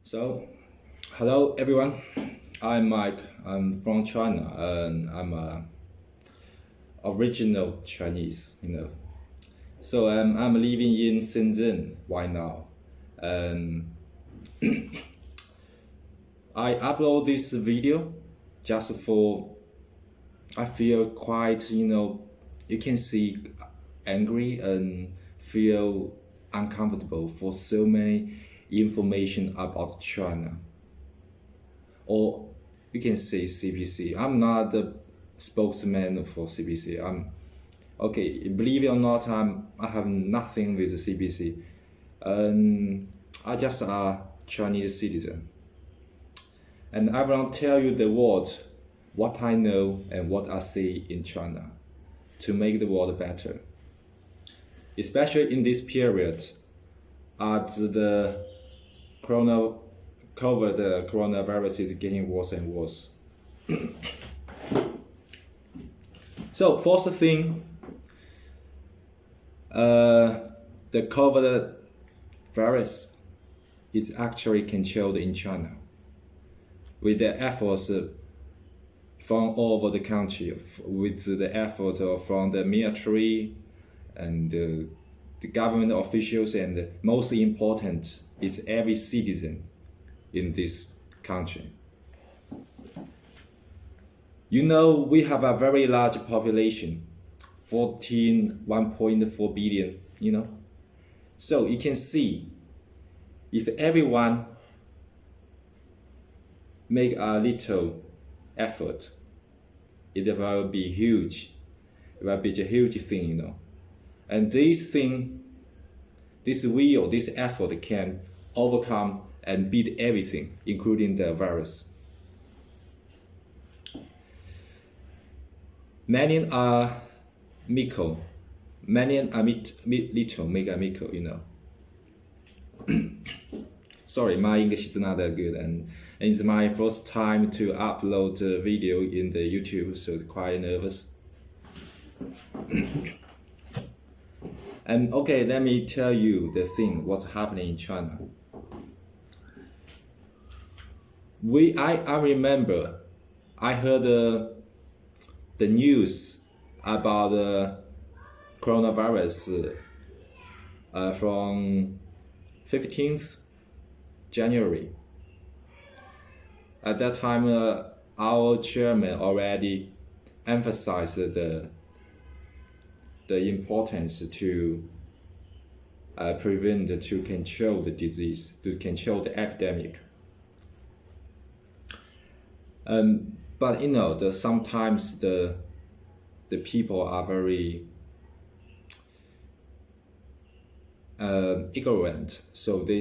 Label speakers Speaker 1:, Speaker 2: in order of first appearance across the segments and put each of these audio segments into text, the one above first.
Speaker 1: So, hello everyone. I'm Mike. I'm from China, and I'm a original Chinese. I'm living in Shenzhen right now, and I upload this video just for I feel quite you can see angry and feel uncomfortable for so many information about China. Or you can say CPC. I'm not the spokesman for CPC. I'm okay. Believe it or not, I have nothing with the CPC. I just a Chinese citizen, and I will tell you the world what I know and what I see in China to make the world better. Especially in this period, as the corona COVID coronavirus is getting worse and worse. So first thing, the COVID virus is actually controlled in China with the efforts from all over the country, with the effort from the military and the government officials, and most important is every citizen in this country. We have a very large population, 1.4 billion. So you can see, if everyone make a little effort, it will be huge. It will be a huge thing. And this effort can overcome and beat everything, including the virus. Many are Miko, many are little mega Miko, Sorry, my English is not that good, and it's my first time to upload a video in the YouTube, so it's quite nervous. And okay, let me tell you the thing, what's happening in China. I remember I heard the news about the coronavirus from 15th January. At that time, our chairman already emphasized the importance to prevent, to control the disease, to control the epidemic. But sometimes the people are very ignorant, so they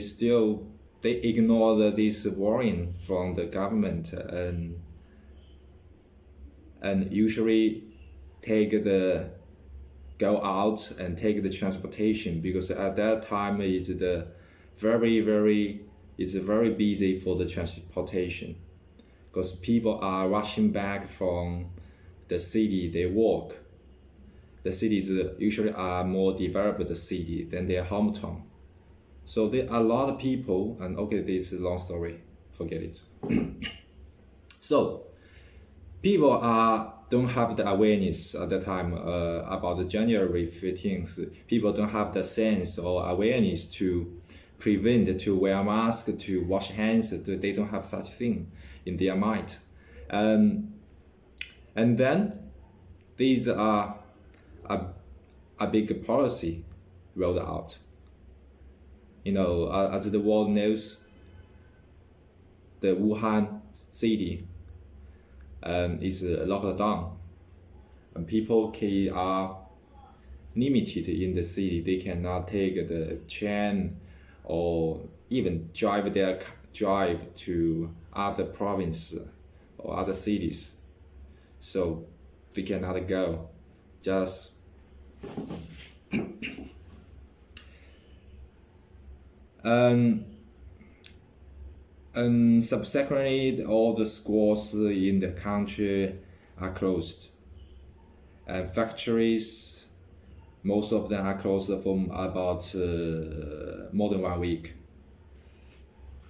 Speaker 1: ignore this warning from the government, and usually go out and take the transportation, because at that time it's very busy for the transportation, because people are rushing back from the city they work. The cities usually are more developed city than their hometown. So there are a lot of people, and okay, this is a long story, forget it. So people don't have the awareness at the time about the January 15th. People don't have the sense or awareness to prevent, to wear a mask, to wash hands. They don't have such thing in their mind. And then these are a big policy rolled out. As the world knows, the Wuhan city is locked down, and people are limited in the city. They cannot take the train or even drive to other provinces or other cities. So they cannot go. Just and subsequently, all the schools in the country are closed. And factories, most of them are closed for about more than 1 week.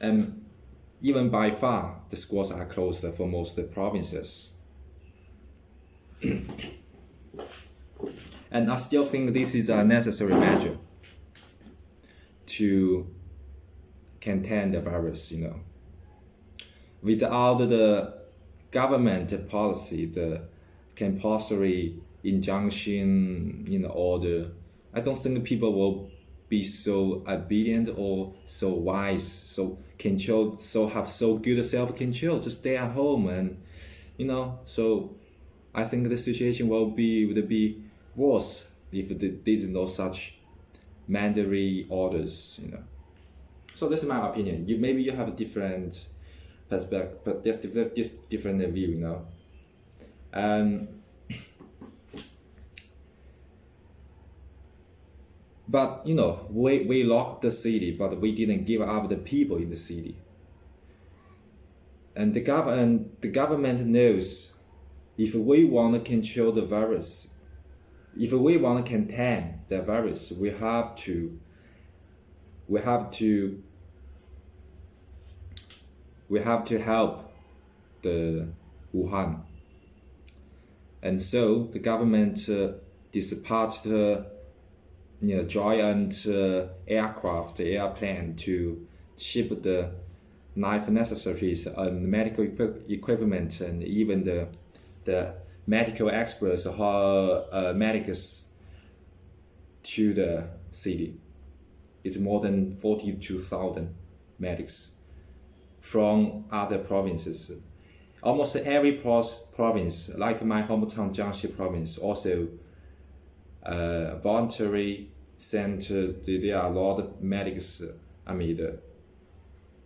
Speaker 1: And even by far, the schools are closed for most provinces. And I still think this is a necessary measure to contain the virus, Without the government policy, the compulsory injunction, order, I don't think people will be so obedient or so wise, so controlled, so have so good self-control to stay at home, and so I think the situation would be worse if there is no such mandatory orders, So that's my opinion. Maybe you have a different perspective, but there's different view, And but we locked the city, but we didn't give up the people in the city. And the government knows, if we want to control the virus, if we want to contain the virus, we have to help the Wuhan. And so the government dispatched giant airplane to ship the life necessities and medical equipment, and even the medical experts or medics to the city. It's more than 42,000 medics from other provinces. Almost every province, like my hometown Jiangxi province, also voluntary sent. There are a lot of medics.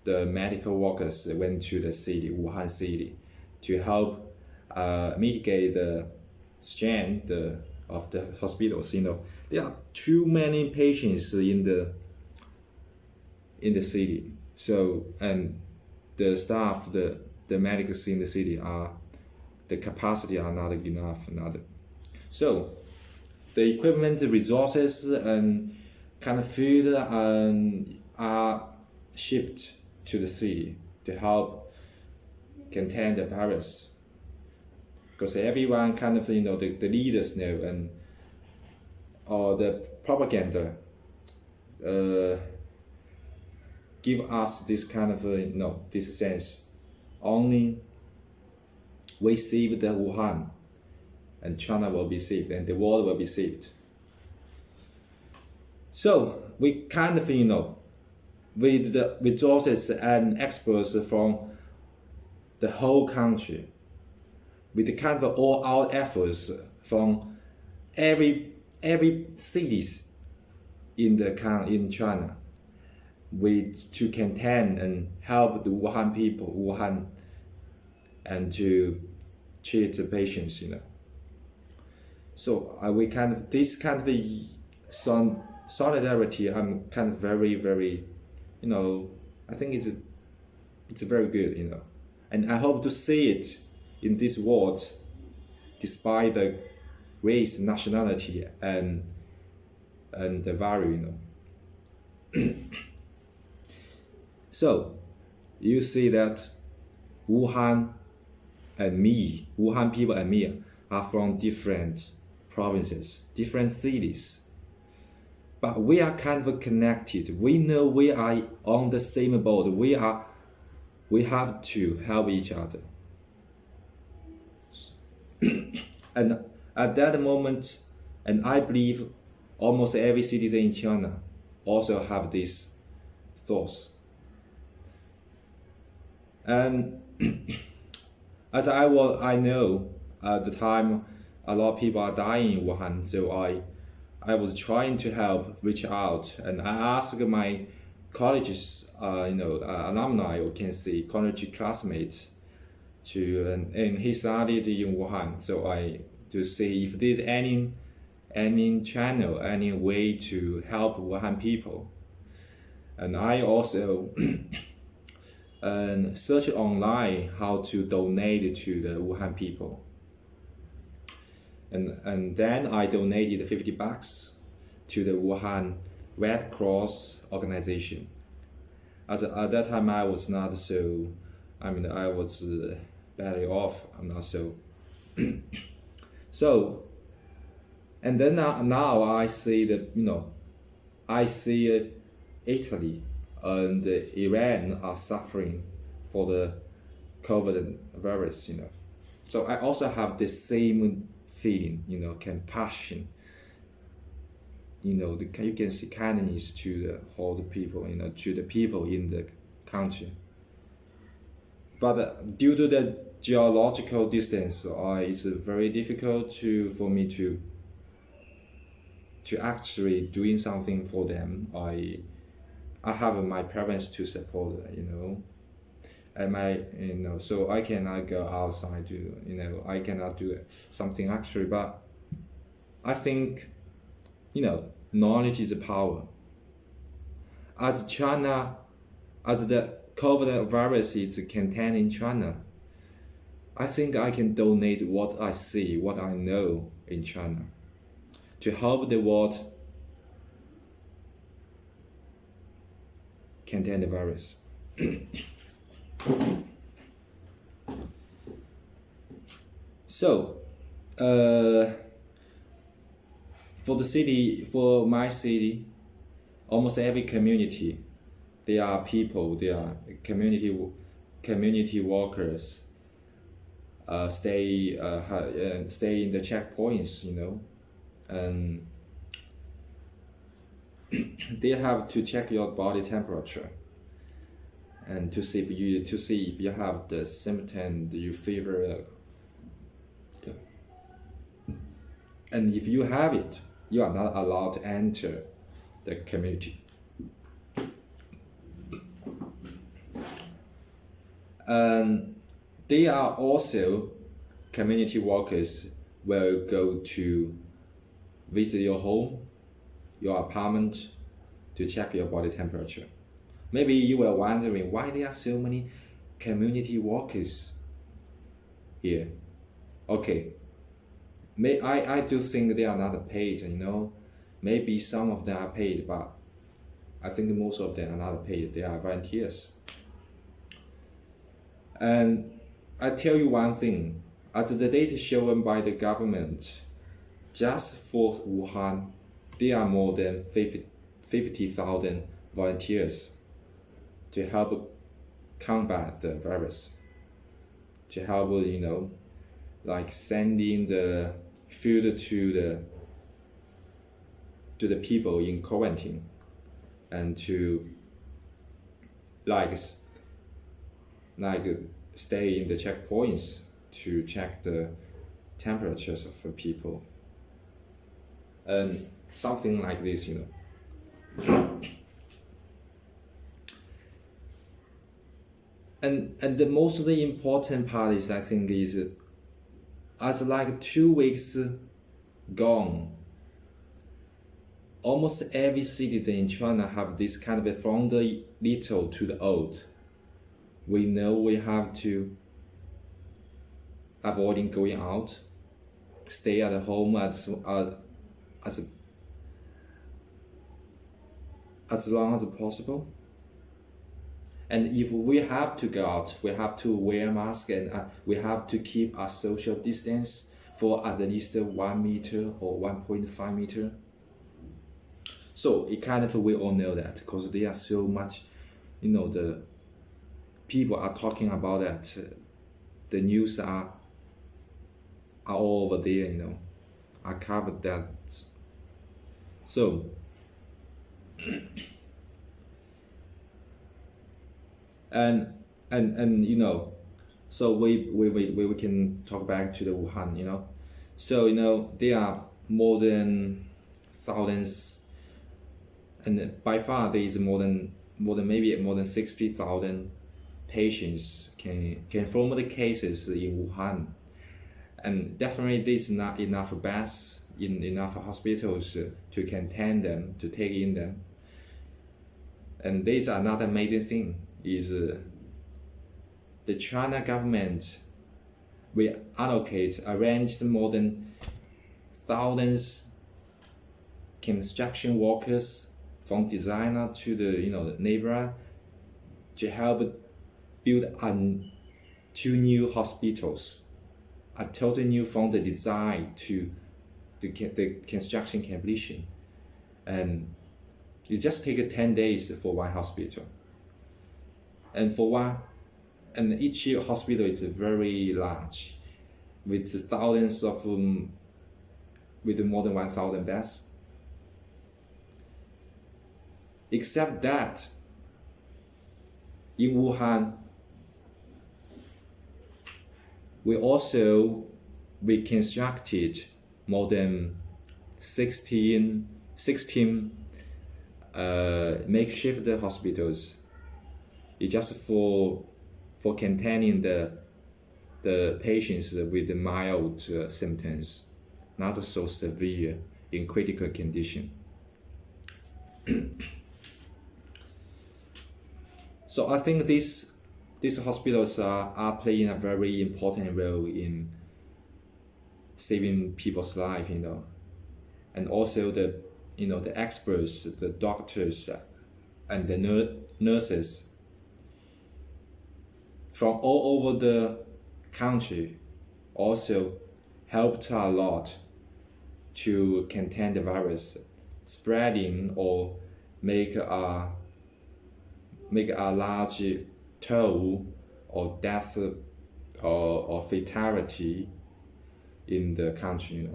Speaker 1: The medical workers went to the city, Wuhan city, to help mitigate the strain of the hospitals. There are too many patients in the city. So, and the staff, the medics in the city the capacity are not enough. So the equipment, the resources, and kind of food are shipped to the city to help contain the virus. Because everyone kind of, the leaders know, and or the propaganda give us this kind of, this sense. Only we save the Wuhan, and China will be saved, and the world will be saved. So we kind of, with the resources and experts from the whole country, with the kind of all-out efforts from every cities in China, to contain and help the Wuhan people, and to treat the patients, So we kind of, this kind of solidarity, I'm kind of very, very, I think it's very good, and I hope to see it in this world, despite the race, nationality, and the value, So you see that Wuhan people and me are from different provinces, different cities. But we are kind of connected. We know we are on the same boat. We have to help each other. And at that moment, and I believe almost every citizen in China also have these thoughts. And as I know at the time, a lot of people are dying in Wuhan, so I was trying to help, reach out, and I asked my college's alumni, or can say college classmates, and he studied in Wuhan, so to see if there's any channel, any way to help Wuhan people. And I also search online how to donate to the Wuhan people. And then I donated $50 to the Wuhan Red Cross organization. As at that time, I was not so. I mean, I was badly off. I'm not so. So, and then now I see that I see Italy and Iran are suffering for the COVID virus. So I also have the same feeling. Compassion. You can see kindness to the whole people. To the people in the country. But due to the geological distance, it's very difficult for me to actually doing something for them. I have my parents to support, and so I cannot go outside to, I cannot do something actually. But I think, knowledge is power. As China, as the COVID virus is contained in China, I think I can donate what I see, what I know in China, to help the world contain the virus. So, for my city, almost every community, there are people, there are community workers. Stay in the checkpoints, and they have to check your body temperature, and to see if you have the symptom, you fever, and if you have it, you are not allowed to enter the community. And they are also community workers will go to visit your home, your apartment, to check your body temperature. Maybe you were wondering why there are so many community workers here. Okay, I do think they are not paid, Maybe some of them are paid, but I think most of them are not paid. They are volunteers. And I tell you one thing, as the data shown by the government, just for Wuhan, there are more than 50,000 volunteers to help combat the virus, to help, like sending the food to the people in quarantine, and to like stay in the checkpoints to check the temperatures of people, and something like this, and the most important part is, I think, is as like 2 weeks gone, almost every citizen in China have this kind of, from the little to the old, we know we have to avoiding going out, stay at home as long as possible. And if we have to go out, we have to wear mask, and we have to keep a social distance for at least 1 meter or 1.5 meter. So it kind of, we all know that, because there are so much, the people are talking about that. The news are all over there, I covered that. So and so we can talk back to the Wuhan, so there are more than thousands, and by far there is more than 60,000 patients confirmed the cases in Wuhan, and definitely there's not enough beds in enough hospitals to contain them, to take in them. And there's another amazing thing is the China government will arranged more than thousands construction workers, from designer to the the labor, to help build two new hospitals, a totally new from the design to the construction completion. And it just take 10 days for one hospital. And each hospital is very large, with thousands of with more than 1,000 beds. Except that in Wuhan, we also reconstructed more than 16 makeshift hospitals. It's just for containing the patients with mild symptoms, not so severe in critical condition. So I think these hospitals are playing a very important role in saving people's life, and also the experts, the doctors, and the nurses from all over the country also helped a lot to contain the virus spreading or make a large toll or death or fatality in the country,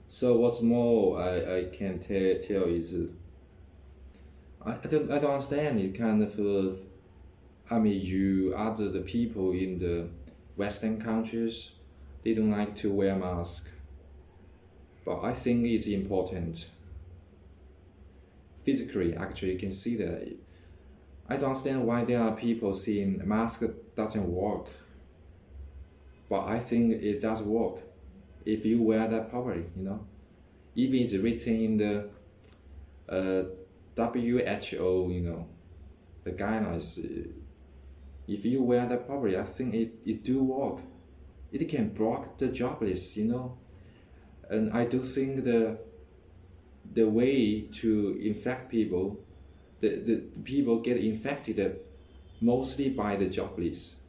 Speaker 1: So what's more I can tell is I don't understand it kind of you other the people in the Western countries, they don't like to wear mask, but I think it's important. Physically, actually, you can see that. I don't understand why there are people saying mask doesn't work, but I think it does work if you wear that properly. If it's written in the WHO, the guidelines. If you wear that properly, I think it do work. It can block the droplets, and I do think the way to infect people, the people get infected mostly by the droplets,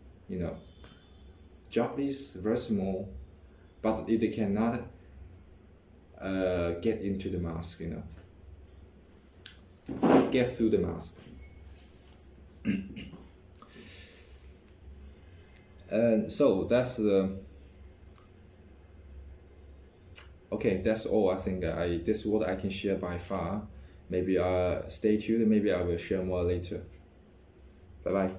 Speaker 1: Droplets very small, but it cannot get into the mask, get through the mask. And so that's that's all I think. This is what I can share by far. Maybe stay tuned. Maybe I will share more later. Bye bye.